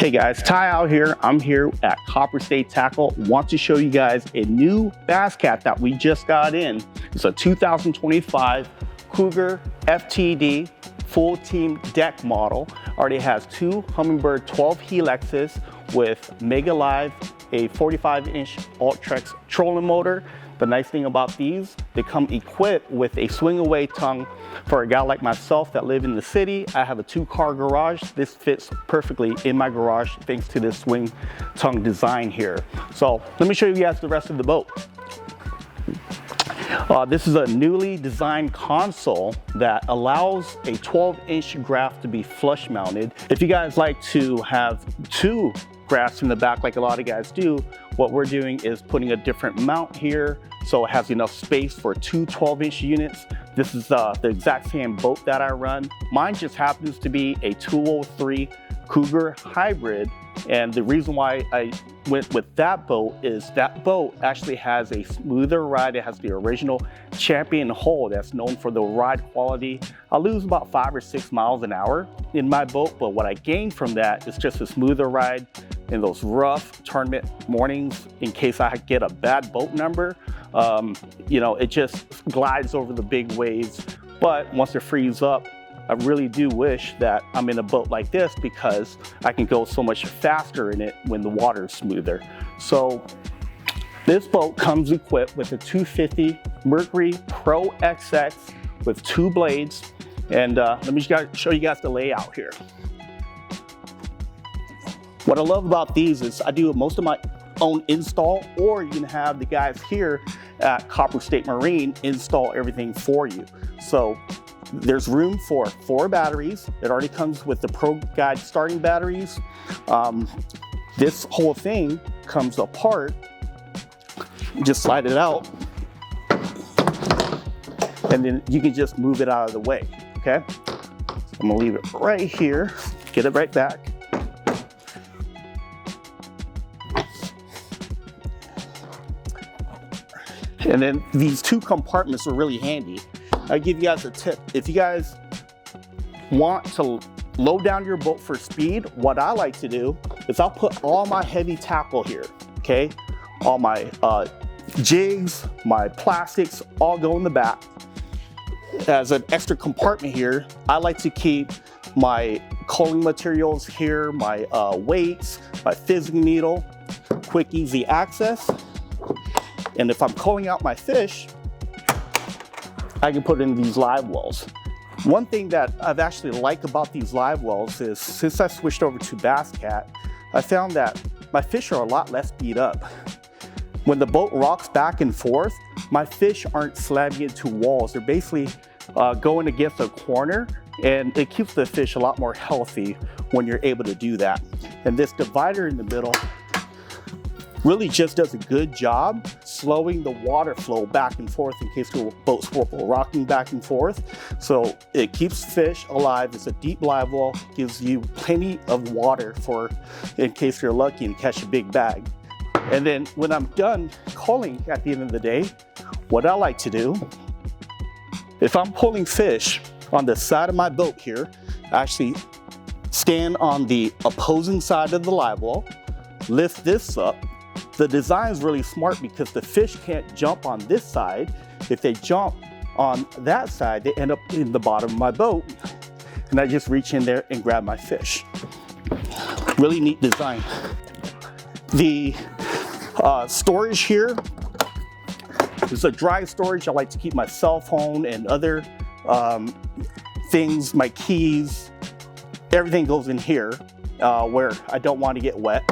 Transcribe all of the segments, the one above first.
Hey guys, Tai Au here. I'm here at CopperStateTackle. Want to show you guys a new BassCat that we just got in. It's a 2025 Cougar FTD full team deck model. Already has two Hummingbird 12 Helixes with Mega Live, a 45-inch Ulterra Trolling Motor. The nice thing about these, they come equipped with a swing away tongue. For a guy like myself that live in the city, I have a 2-car garage. This fits perfectly in my garage thanks to this swing tongue design here. So let me show you guys the rest of the boat. This is a newly designed console that allows a 12-inch graph to be flush mounted. If you guys like to have two graphs in the back like a lot of guys do, what we're doing is putting a different mount here so it has enough space for two 12-inch units. This is the exact same boat that I run. Mine just happens to be a 203 Cougar hybrid. And the reason why I went with that boat is that boat actually has a smoother ride. It has the original Champion hull that's known for the ride quality. I lose about 5 or 6 miles an hour in my boat, but what I gain from that is just a smoother ride in those rough tournament mornings in case I get a bad boat number. You know, it just glides over the big waves. But once it frees up, I really do wish that I'm in a boat like this because I can go so much faster in it when the water is smoother. So this boat comes equipped with a 250 Mercury Pro XS with 2 blades. And let me show you guys the layout here. What I love about these is I do most of my own install, or you can have the guys here at CopperState Marine install everything for you. So there's room for 4 batteries. It already comes with the Pro Guide starting batteries. This whole thing comes apart. You just slide it out, and then you can just move it out of the way, okay? I'm gonna leave it right here, get it right back. And then these 2 compartments are really handy. I'll give you guys a tip. If you guys want to low down your boat for speed, what I like to do is I'll put all my heavy tackle here, okay? All my jigs, my plastics, all go in the back. As an extra compartment here, I like to keep my culling materials here, my weights, my fizzing needle, quick, easy access. And if I'm culling out my fish, I can put in these Livewells. One thing that I've actually liked about these Livewells is since I switched over to BassCat, I found that my fish are a lot less beat up. When the boat rocks back and forth, my fish aren't slamming into walls. They're basically going against a corner, and it keeps the fish a lot more healthy when you're able to do that. And this divider in the middle really just does a good job slowing the water flow back and forth in case the boat's rocking back and forth. So it keeps fish alive. It's a deep live well, gives you plenty of water for in case you're lucky and catch a big bag. And then when I'm done culling at the end of the day, what I like to do, if I'm pulling fish on the side of my boat here, I actually stand on the opposing side of the live well, lift this up. The design is really smart because the fish can't jump on this side. If they jump on that side, they end up in the bottom of my boat. And I just reach in there and grab my fish. Really neat design. The storage here is a dry storage. I like to keep my cell phone and other things, my keys, everything goes in here where I don't want to get wet.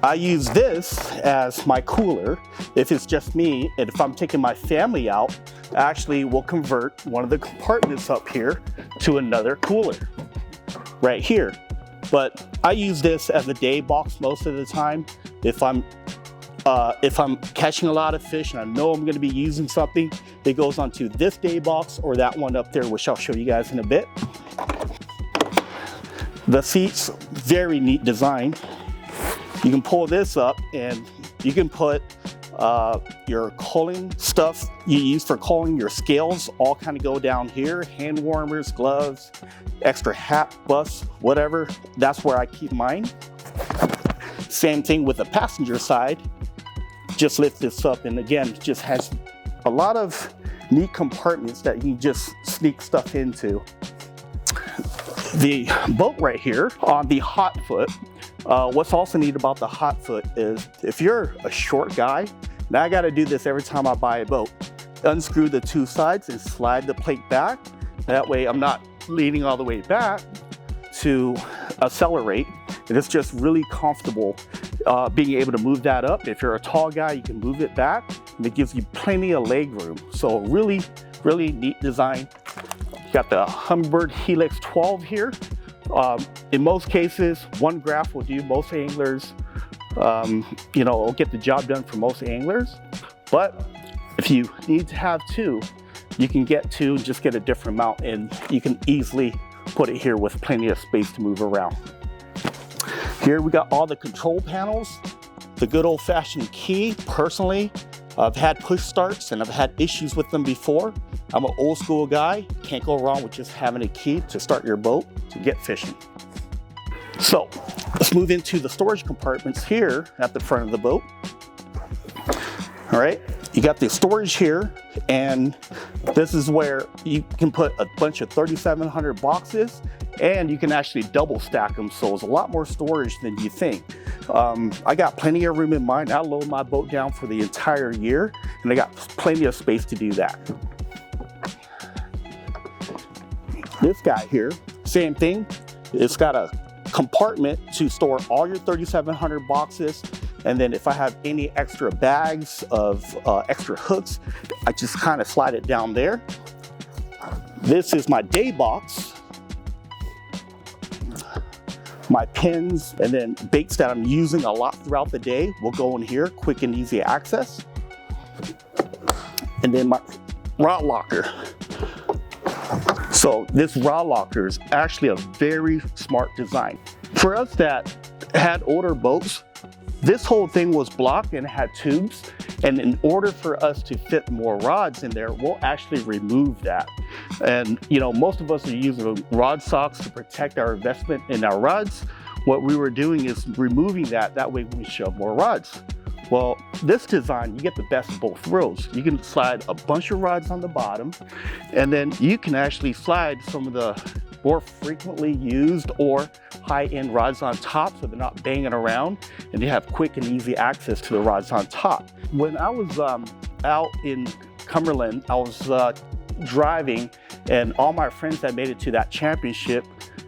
I use this as my cooler if it's just me, and if I'm taking my family out, I actually will convert one of the compartments up here to another cooler right here. But I use this as a day box most of the time. If I'm catching a lot of fish and I know I'm going to be using something, it goes onto this day box or that one up there, which I'll show you guys in a bit. The seats, very neat design. You can pull this up and you can put your culling stuff you use for culling, your scales all kind of go down here, hand warmers, gloves, extra hat, bus, whatever. That's where I keep mine. Same thing with the passenger side. Just lift this up, and again, it just has a lot of neat compartments that you can just sneak stuff into. The boat right here on the hot foot, what's also neat about the hot foot is if you're a short guy, now I got to do this every time I buy a boat. Unscrew the two sides and slide the plate back. That way I'm not leaning all the way back to accelerate. And it's just really comfortable being able to move that up. If you're a tall guy, you can move it back, and it gives you plenty of leg room. So really, really neat design. You got the Hummingbird Helix 12 here. In most cases, one graph will do. Most anglers, you know, will get the job done for most anglers. But if you need to have two, you can get two and just get a different mount, and you can easily put it here with plenty of space to move around. Here we got all the control panels, the good old-fashioned key. Personally, I've had push starts and I've had issues with them before. I'm an old school guy. Can't go wrong with just having a key to start your boat to get fishing. So let's move into the storage compartments here at the front of the boat. All right, you got the storage here, and this is where you can put a bunch of 3,700 boxes, and you can actually double stack them, so it's a lot more storage than you think. I got plenty of room in mine. I load my boat down for the entire year, and I got plenty of space to do that. This guy here, same thing. It's got a compartment to store all your 3,700 boxes, and then if I have any extra bags of extra hooks, I just kind of slide it down there. This is my day box. My pins and then baits that I'm using a lot throughout the day will go in here, quick and easy access. And then my rod locker. So this rod locker is actually a very smart design. For us that had older boats, this whole thing was blocked and had tubes. And in order for us to fit more rods in there, we'll actually remove that. And you know, most of us are using rod socks to protect our investment in our rods. What we were doing is removing that. That way we shove more rods. Well, this design, you get the best of both worlds. You can slide a bunch of rods on the bottom, and then you can actually slide some of the more frequently used or high-end rods on top, so they're not banging around, and you have quick and easy access to the rods on top. When I was out in Cumberland, I was driving, and all my friends that made it to that championship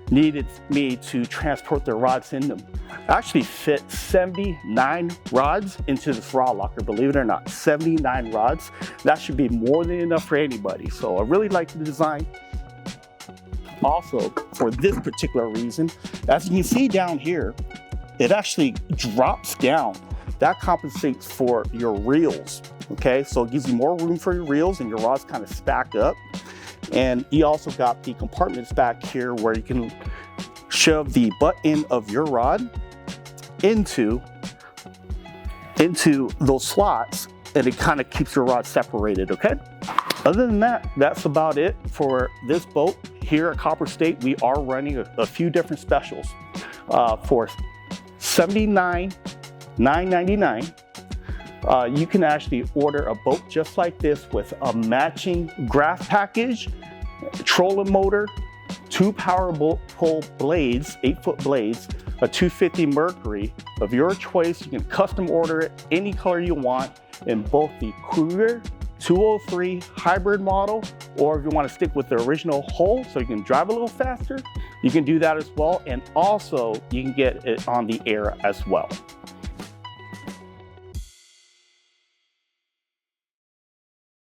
needed me to transport their rods in them. I actually fit 79 rods into this rod locker, believe it or not, 79 rods. That should be more than enough for anybody. So I really like the design. Also, for this particular reason, as you can see down here, it actually drops down. That compensates for your reels, okay? So it gives you more room for your reels, and your rods kind of stack up. And you also got the compartments back here where you can shove the butt end of your rod into those slots, and it kind of keeps your rod separated, okay? Other than that, that's about it for this boat. Here at Copper State, we are running a few different specials. For $79,999, you can actually order a boat just like this with a matching graph package, trolling motor, 2 power pole blades, 8-foot blades, a 250 Mercury of your choice. You can custom order it any color you want in both the Cougar 203 hybrid model, or if you want to stick with the original hull so you can drive a little faster, you can do that as well. And also you can get it on the air as well.